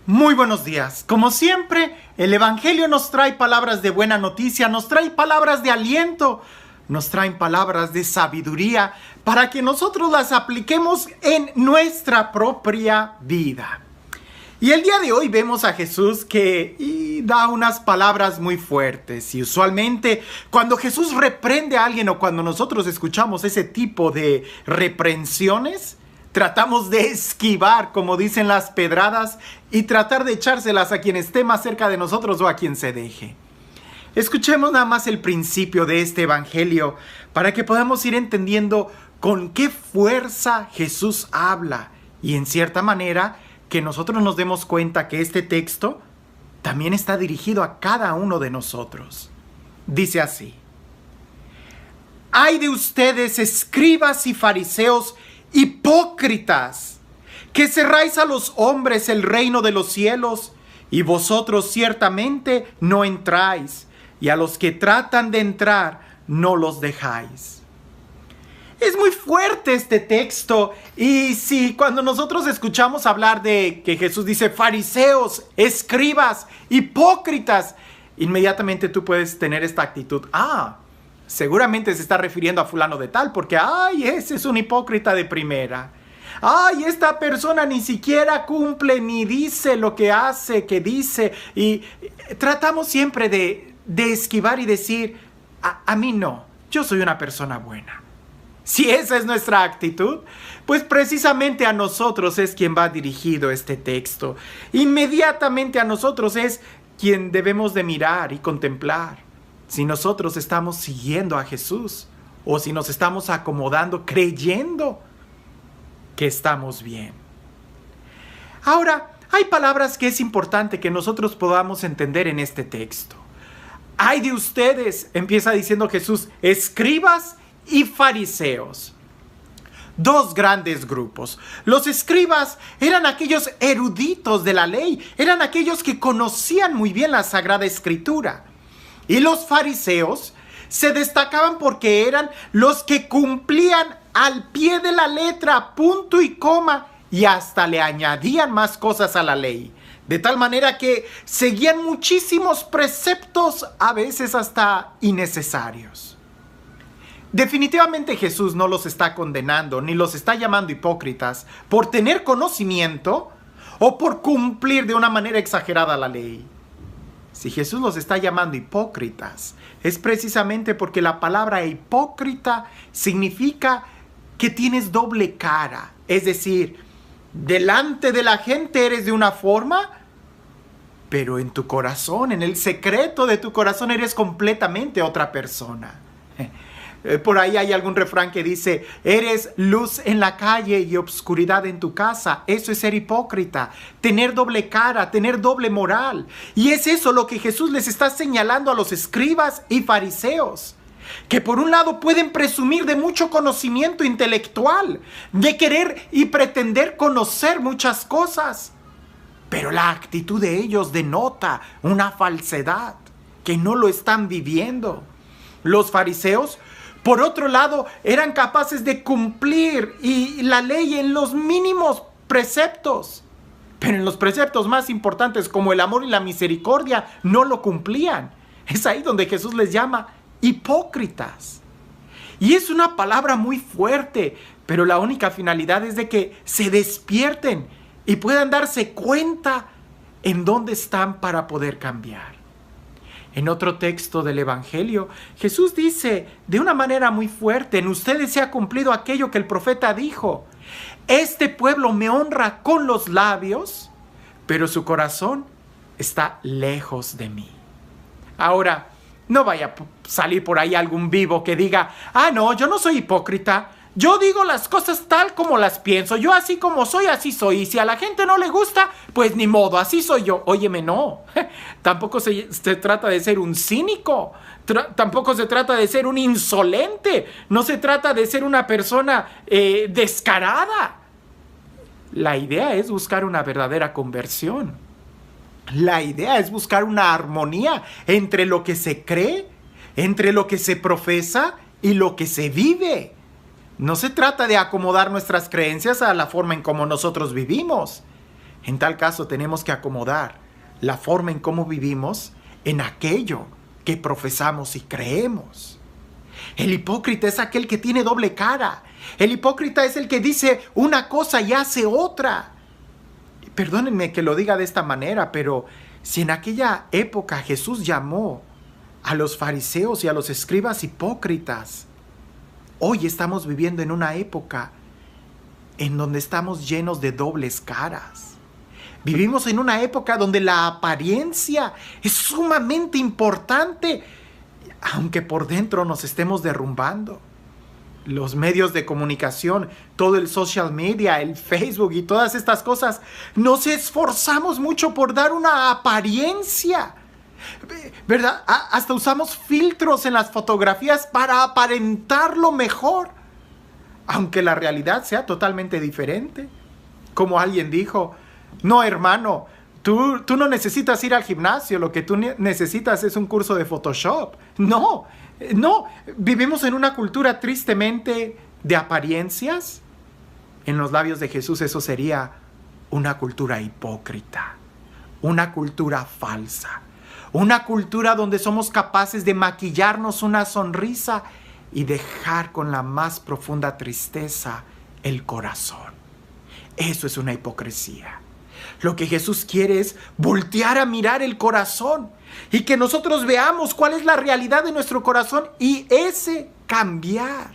Muy buenos días. Como siempre, el Evangelio nos trae palabras de buena noticia, nos trae palabras de aliento, nos traen palabras de sabiduría para que nosotros las apliquemos en nuestra propia vida. Y el día de hoy vemos a Jesús que da unas palabras muy fuertes. Y usualmente cuando Jesús reprende a alguien o cuando nosotros escuchamos ese tipo de reprensiones, tratamos de esquivar, como dicen las pedradas, y tratar de echárselas a quien esté más cerca de nosotros o a quien se deje. Escuchemos nada más el principio de este evangelio para que podamos ir entendiendo con qué fuerza Jesús habla y en cierta manera que nosotros nos demos cuenta que este texto también está dirigido a cada uno de nosotros. Dice así: ¡Ay de ustedes, escribas y fariseos, hipócritas, que cerráis a los hombres el reino de los cielos, y vosotros ciertamente no entráis, y a los que tratan de entrar no los dejáis! Es muy fuerte este texto, y si cuando nosotros escuchamos hablar de que Jesús dice fariseos, escribas, hipócritas, inmediatamente tú puedes tener esta actitud: seguramente se está refiriendo a fulano de tal, porque ese es un hipócrita de primera. Esta persona ni siquiera cumple ni dice lo que hace, que dice. Y tratamos siempre de esquivar y decir, a mí no, yo soy una persona buena. Si esa es nuestra actitud, pues precisamente a nosotros es quien va dirigido este texto. Inmediatamente a nosotros es quien debemos de mirar y contemplar. Si nosotros estamos siguiendo a Jesús o si nos estamos acomodando creyendo que estamos bien. Ahora, hay palabras que es importante que nosotros podamos entender en este texto. ¡Ay de ustedes!, empieza diciendo Jesús, escribas y fariseos. Dos grandes grupos. Los escribas eran aquellos eruditos de la ley, eran aquellos que conocían muy bien la Sagrada Escritura. Y los fariseos se destacaban porque eran los que cumplían al pie de la letra, punto y coma, y hasta le añadían más cosas a la ley. De tal manera que seguían muchísimos preceptos, a veces hasta innecesarios. Definitivamente Jesús no los está condenando, ni los está llamando hipócritas por tener conocimiento o por cumplir de una manera exagerada la ley. Si Jesús los está llamando hipócritas, es precisamente porque la palabra hipócrita significa que tienes doble cara. Es decir, delante de la gente eres de una forma, pero en tu corazón, en el secreto de tu corazón, eres completamente otra persona. Por ahí hay algún refrán que dice, eres luz en la calle y obscuridad en tu casa. Eso es ser hipócrita, tener doble cara, tener doble moral. Y es eso lo que Jesús les está señalando a los escribas y fariseos, que por un lado pueden presumir de mucho conocimiento intelectual, de querer y pretender conocer muchas cosas, pero la actitud de ellos denota una falsedad, que no lo están viviendo. Los fariseos, por otro lado, eran capaces de cumplir la ley en los mínimos preceptos, pero en los preceptos más importantes como el amor y la misericordia no lo cumplían. Es ahí donde Jesús les llama hipócritas. Y es una palabra muy fuerte, pero la única finalidad es de que se despierten y puedan darse cuenta en dónde están para poder cambiar. En otro texto del Evangelio, Jesús dice de una manera muy fuerte, en ustedes se ha cumplido aquello que el profeta dijo. Este pueblo me honra con los labios, pero su corazón está lejos de mí. Ahora, no vaya a salir por ahí algún vivo que diga, no, yo no soy hipócrita. Yo digo las cosas tal como las pienso. Yo así como soy, así soy. Y si a la gente no le gusta, pues ni modo, así soy yo. Óyeme, no. Tampoco se trata de ser un cínico. Tampoco se trata de ser un insolente. No se trata de ser una persona descarada. La idea es buscar una verdadera conversión. La idea es buscar una armonía entre lo que se cree, entre lo que se profesa y lo que se vive. No se trata de acomodar nuestras creencias a la forma en cómo nosotros vivimos. En tal caso tenemos que acomodar la forma en cómo vivimos en aquello que profesamos y creemos. El hipócrita es aquel que tiene doble cara. El hipócrita es el que dice una cosa y hace otra. Perdónenme que lo diga de esta manera, pero si en aquella época Jesús llamó a los fariseos y a los escribas hipócritas, hoy estamos viviendo en una época en donde estamos llenos de dobles caras. Vivimos en una época donde la apariencia es sumamente importante, aunque por dentro nos estemos derrumbando. Los medios de comunicación, todo el social media, el Facebook y todas estas cosas, nos esforzamos mucho por dar una apariencia, ¿verdad? Hasta usamos filtros en las fotografías para aparentarlo mejor, aunque la realidad sea totalmente diferente. Como alguien dijo, no, hermano, tú no necesitas ir al gimnasio, lo que tú necesitas es un curso de Photoshop. No, vivimos en una cultura tristemente de apariencias. En los labios de Jesús eso sería una cultura hipócrita, una cultura falsa, una cultura donde somos capaces de maquillarnos una sonrisa y dejar con la más profunda tristeza el corazón. Eso es una hipocresía. Lo que Jesús quiere es voltear a mirar el corazón y que nosotros veamos cuál es la realidad de nuestro corazón y ese cambiar.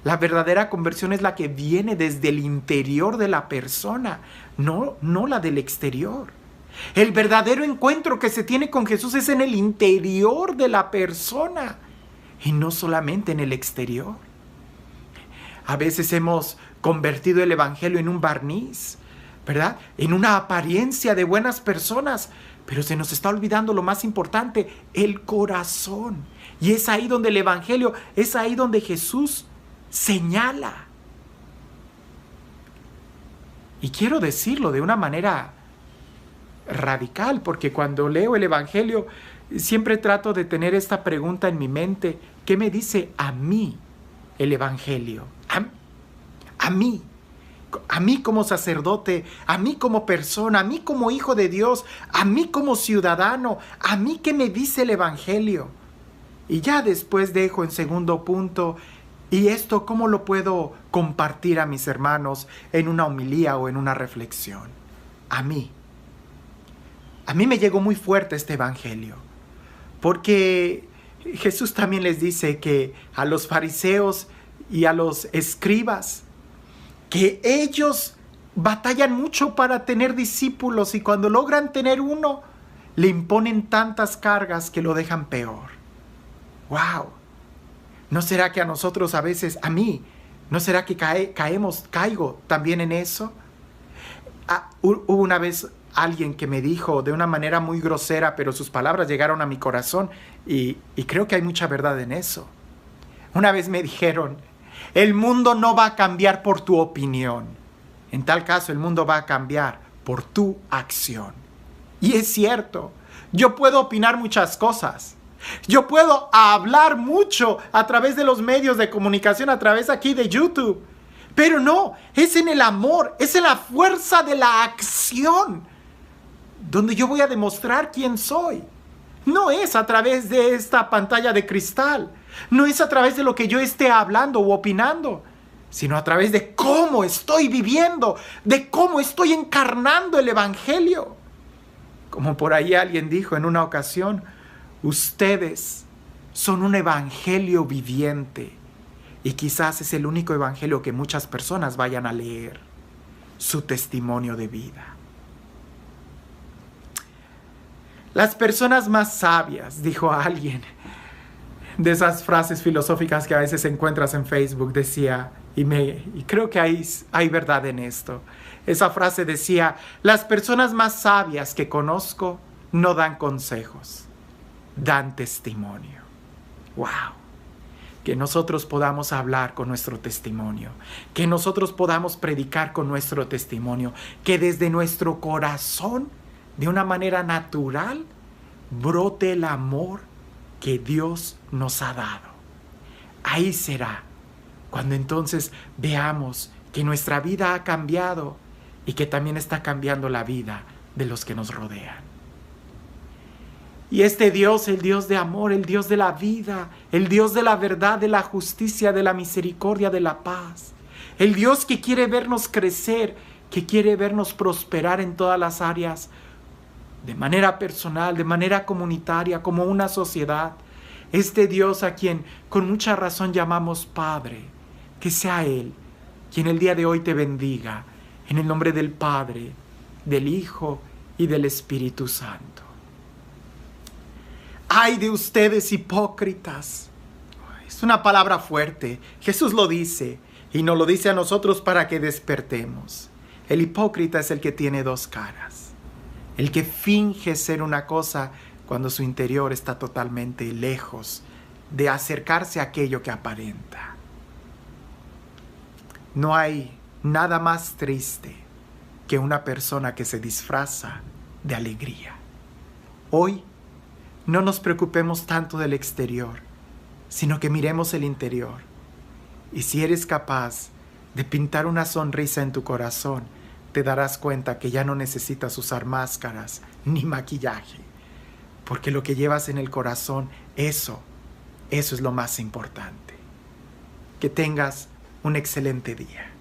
La verdadera conversión es la que viene desde el interior de la persona, no la del exterior. El verdadero encuentro que se tiene con Jesús es en el interior de la persona y no solamente en el exterior. A veces hemos convertido el evangelio en un barniz, ¿verdad? En una apariencia de buenas personas, pero se nos está olvidando lo más importante, el corazón. Y es ahí donde el evangelio, es ahí donde Jesús señala. Y quiero decirlo de una manera radical, porque cuando leo el evangelio siempre trato de tener esta pregunta en mi mente: ¿qué me dice a mí el evangelio? A mí como sacerdote, a mí como persona, a mí como hijo de Dios, a mí como ciudadano, a mí qué me dice el evangelio. Y ya después dejo en segundo punto, ¿y esto cómo lo puedo compartir a mis hermanos en una homilía o en una reflexión? A mí me llegó muy fuerte este evangelio, porque Jesús también les dice que a los fariseos y a los escribas, que ellos batallan mucho para tener discípulos y cuando logran tener uno, le imponen tantas cargas que lo dejan peor. ¡Wow! ¿No será que a nosotros a veces, a mí, no será que caigo también en eso? Hubo una vez alguien que me dijo de una manera muy grosera, pero sus palabras llegaron a mi corazón y creo que hay mucha verdad en eso. Una vez me dijeron: el mundo no va a cambiar por tu opinión. En tal caso, el mundo va a cambiar por tu acción. Y es cierto, yo puedo opinar muchas cosas. Yo puedo hablar mucho a través de los medios de comunicación, a través aquí de YouTube. Pero no, es en el amor, es en la fuerza de la acción donde yo voy a demostrar quién soy. No es a través de esta pantalla de cristal. No es a través de lo que yo esté hablando u opinando, sino a través de cómo estoy viviendo, de cómo estoy encarnando el evangelio. Como por ahí alguien dijo en una ocasión: ustedes son un evangelio viviente. Y quizás es el único evangelio que muchas personas vayan a leer, su testimonio de vida. Las personas más sabias, dijo alguien, de esas frases filosóficas que a veces encuentras en Facebook, decía, y creo que hay verdad en esto. Esa frase decía: las personas más sabias que conozco no dan consejos, dan testimonio. ¡Wow! Que nosotros podamos hablar con nuestro testimonio, que nosotros podamos predicar con nuestro testimonio, que desde nuestro corazón, de una manera natural, brote el amor que Dios nos ha dado. Ahí será cuando entonces veamos que nuestra vida ha cambiado y que también está cambiando la vida de los que nos rodean. Y este Dios, el Dios de amor, el Dios de la vida, el Dios de la verdad, de la justicia, de la misericordia, de la paz, el Dios que quiere vernos crecer, que quiere vernos prosperar en todas las áreas, de manera personal, de manera comunitaria, como una sociedad. Este Dios a quien con mucha razón llamamos Padre, que sea Él quien el día de hoy te bendiga, en el nombre del Padre, del Hijo y del Espíritu Santo. ¡Ay de ustedes hipócritas! Es una palabra fuerte. Jesús lo dice y nos lo dice a nosotros para que despertemos. El hipócrita es el que tiene dos caras. El que finge ser una cosa cuando su interior está totalmente lejos de acercarse a aquello que aparenta. No hay nada más triste que una persona que se disfraza de alegría. Hoy no nos preocupemos tanto del exterior, sino que miremos el interior. Y si eres capaz de pintar una sonrisa en tu corazón, te darás cuenta que ya no necesitas usar máscaras ni maquillaje, porque lo que llevas en el corazón, eso es lo más importante. Que tengas un excelente día.